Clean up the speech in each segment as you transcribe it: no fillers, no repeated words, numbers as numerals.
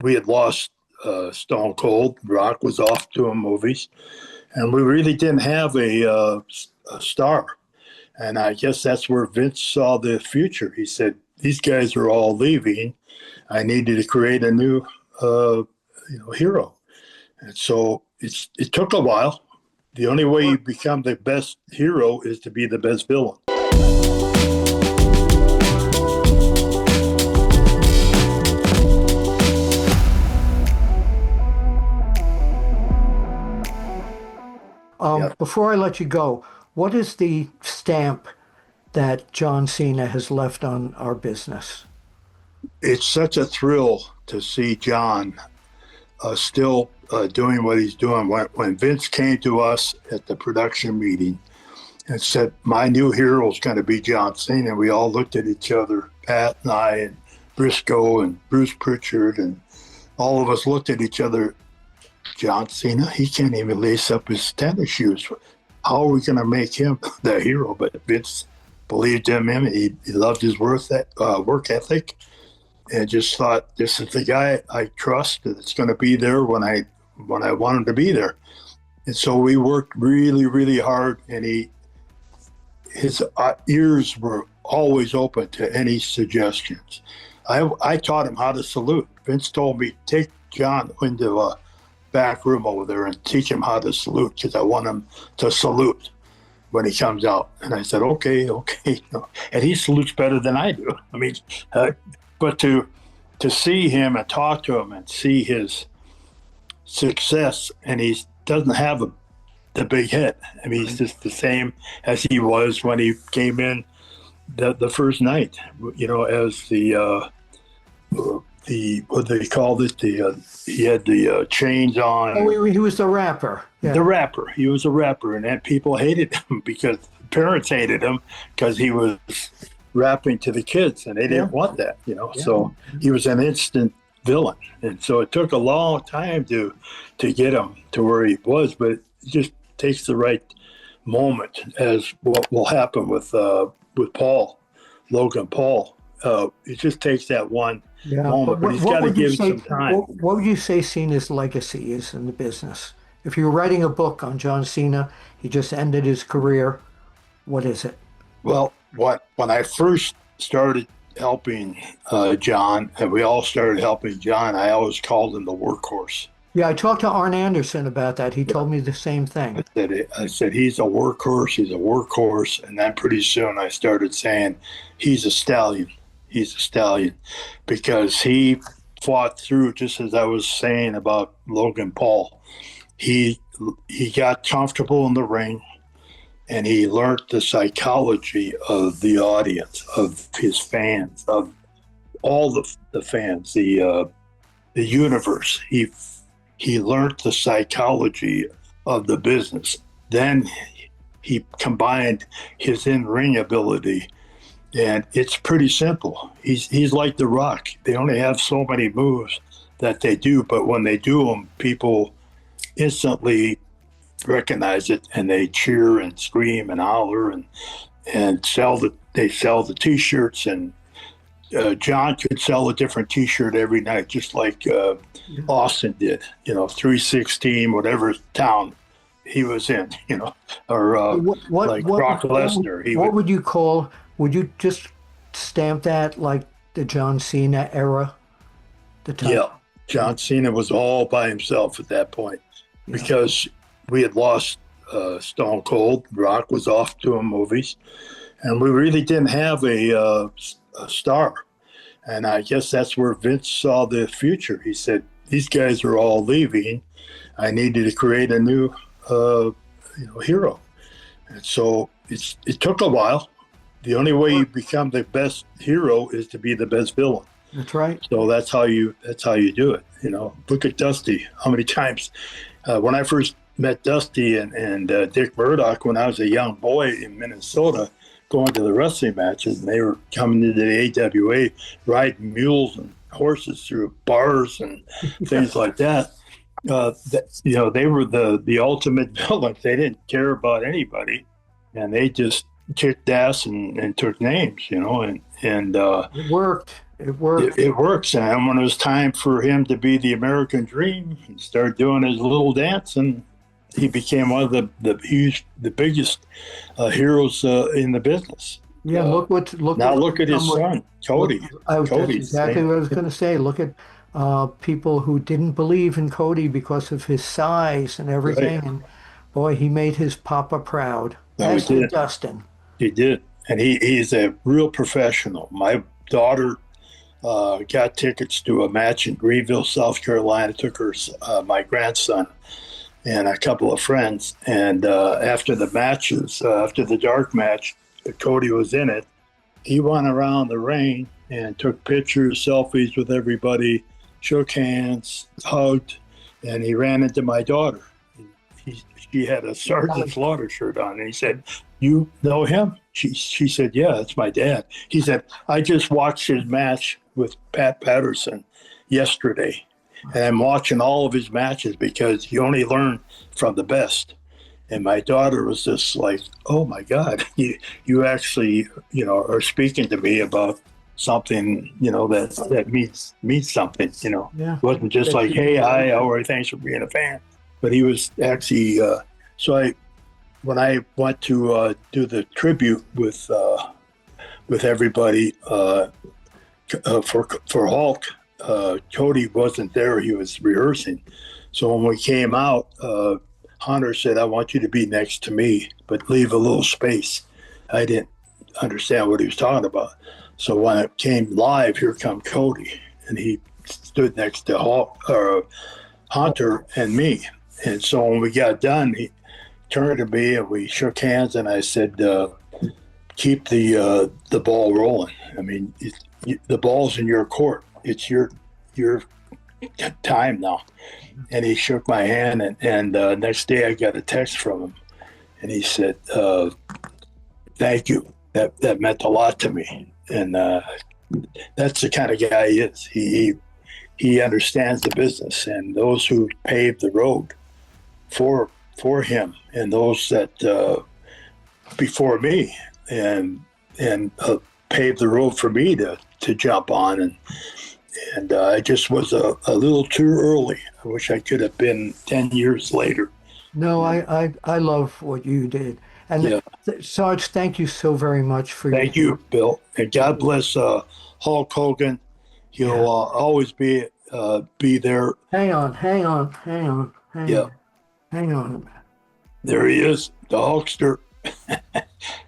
we had lost Stone Cold. Rock was off doing movies, and we really didn't have a star. And I guess that's where Vince saw the future. He said, "These guys are all leaving. I needed to create a new, hero." And so it took a while. The only way you become the best hero is to be the best villain. Before I let you go, what is the stamp that John Cena has left on our business? It's such a thrill to see John still doing what he's doing. When Vince came to us at the production meeting and said, "My new hero is going to be John Cena," we all looked at each other, Pat and I and Briscoe and Bruce Pritchard, and all of us looked at each other. John Cena, he can't even lace up his tennis shoes. How are we going to make him the hero? But Vince believed in him. He loved his work ethic, and just thought, this is the guy I trust that's going to be there when I want him to be there. And so we worked really, really hard, and his ears were always open to any suggestions. I taught him how to salute. Vince told me, take John into a back room over there and teach him how to salute, because I want him to salute when he comes out. And I said, okay. And he salutes better than I do. I mean, but to see him and talk to him and see his success, and he doesn't have the big head. I mean, he's just the same as he was when he came in the first night, as the what they called it, he had the chains on. Oh, he was the rapper. Yeah. The rapper. He was a rapper, and then people hated him because parents hated him because he was rapping to the kids, and they didn't want that, Yeah. So he was an instant villain, and so it took a long time to get him to where he was, but it just takes the right moment, as what will happen with Logan Paul. It just takes that one moment, but he's got to give it some time. What would you say Cena's legacy is in the business? If you were writing a book on John Cena, he just ended his career, what is it? Well, when I first started helping John, and we all started helping John, I always called him the workhorse. Yeah, I talked to Arn Anderson about that. He told me the same thing. I said, he's a workhorse. And then pretty soon I started saying, he's a stallion. He's a stallion, because he fought through, just as I was saying about Logan Paul. He got comfortable in the ring, and he learned the psychology of the audience, of his fans, of all the fans, the universe. He learned the psychology of the business. Then he combined his in-ring ability, and it's pretty simple. He's like The Rock. They only have so many moves that they do, but when they do them, people instantly recognize it, and they cheer and scream and holler and sell the T-shirts. And John could sell a different T-shirt every night, just like Austin did. 316, whatever town he was in. Or like Brock Lesnar. What would you call? Would you just stamp that like the John Cena era? Yeah, John Cena was all by himself at that point, because we had lost Stone Cold. Rock was off doing movies, and we really didn't have a star. And I guess that's where Vince saw the future. He said, "These guys are all leaving. I needed to create a new hero." And so it took a while. The only way you become the best hero is to be the best villain. That's right. So that's how you do it. Look at Dusty. How many times when I first met Dusty and Dick Murdoch, when I was a young boy in Minnesota, going to the wrestling matches, and they were coming to the AWA, riding mules and horses through bars and things like that. They were the ultimate villains. They didn't care about anybody, and they just kicked ass and took names, and it worked. It worked. It works. And when it was time for him to be the American Dream, he started doing his little dance, and he became one of the biggest heroes in the business. Yeah, look at his son, Cody. That's exactly what I was going to say. Look at people who didn't believe in Cody because of his size and everything. Right. And boy, he made his papa proud. As did Dustin. He did. And he's a real professional. My daughter got tickets to a match in Greenville, South Carolina, took her, my grandson and a couple of friends. And after the matches, after the dark match, Cody was in it. He went around the ring and took pictures, selfies with everybody, shook hands, hugged, and he ran into my daughter. She had a Sergeant Slaughter shirt on, and he said, "You know him?" She said, "Yeah, that's my dad." He said, "I just watched his match with Pat Patterson yesterday, and I'm watching all of his matches because you only learn from the best." And my daughter was just like, "Oh my God, you actually, are speaking to me about something, that means something, Yeah. It wasn't just like, hey, hi, how are you? Thanks for being a fan." But he was actually, when I went to do the tribute with everybody for Hulk, Cody wasn't there. He was rehearsing. So when we came out, Hunter said, "I want you to be next to me, but leave a little space." I didn't understand what he was talking about. So when it came live, here come Cody, and he stood next to Hunter and me. And so when we got done, he turned to me and we shook hands, and I said, "Keep the ball rolling. I mean, the ball's in your court. It's your time now." And he shook my hand, and next day I got a text from him, and he said, "Thank you. That meant a lot to me." And that's the kind of guy he is. He understands the business, and those who paved the road for him, and those that before me, and paved the road for me to jump on, and I just was a little too early. I wish I could have been 10 years later. No, I love what you did. And Sarge, thank you so very much for Thank you, Bill. And God bless Hulk Hogan. He'll always be there. Hang on. Hang on. There he is, the Hulkster.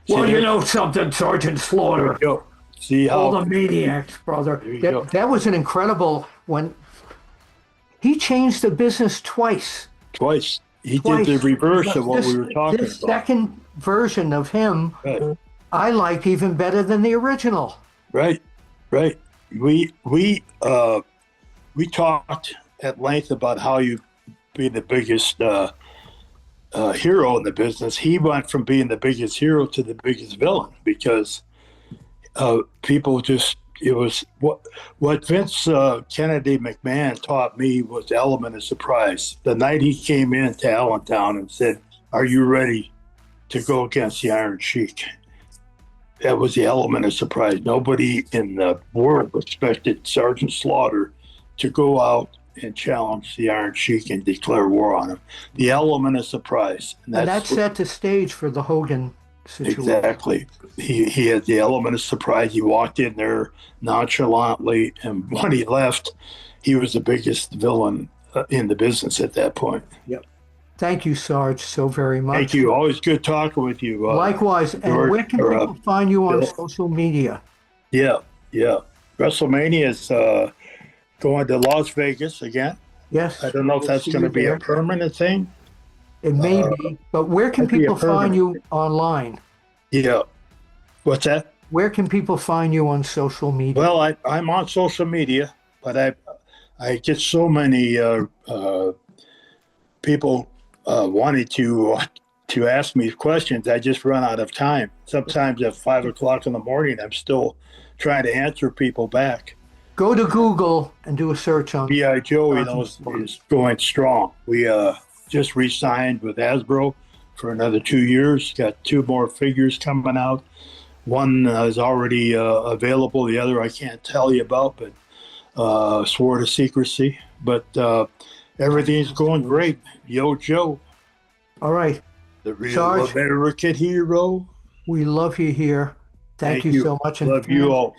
Well, you know something, Sergeant Slaughter. There you go. See how all the maniacs, brother. That was an incredible when he changed the business twice. He did the reverse of what we were talking about. This second version of him, right, I like even better than the original. Right. We talked at length about how you be the biggest hero in the business. He went from being the biggest hero to the biggest villain because people just, it was what Vince Kennedy McMahon taught me was the element of surprise. The night he came into Allentown and said, "Are you ready to go against the Iron Sheik?" That was the element of surprise. Nobody in the world expected Sergeant Slaughter to go out and challenge the Iron Sheik and declare war on him. The element of surprise. And that set the stage for the Hogan situation. Exactly. He had the element of surprise. He walked in there nonchalantly, and when he left, he was the biggest villain in the business at that point. Yep. Thank you, Sarge, so very much. Thank you. Always good talking with you. Likewise. And George, where can people find you on social media? Yeah. WrestleMania is going to Las Vegas again. Yes. I don't know if that's going to be a permanent thing. It may be, but where can people find you online? Yeah. What's that? Where can people find you on social media? Well, I'm on social media, but I get so many people wanting to ask me questions. I just run out of time. Sometimes at 5 o'clock in the morning, I'm still trying to answer people back. Go to Google and do a search on B.I. Joe, is going strong. We just re-signed with Hasbro for another 2 years. Got 2 more figures coming out. One is already available. The other I can't tell you about, but swore to secrecy. But everything's going great. Yo, Joe. All right. The real Sarge, American hero. we love you here. Thank you so much. And Love you all.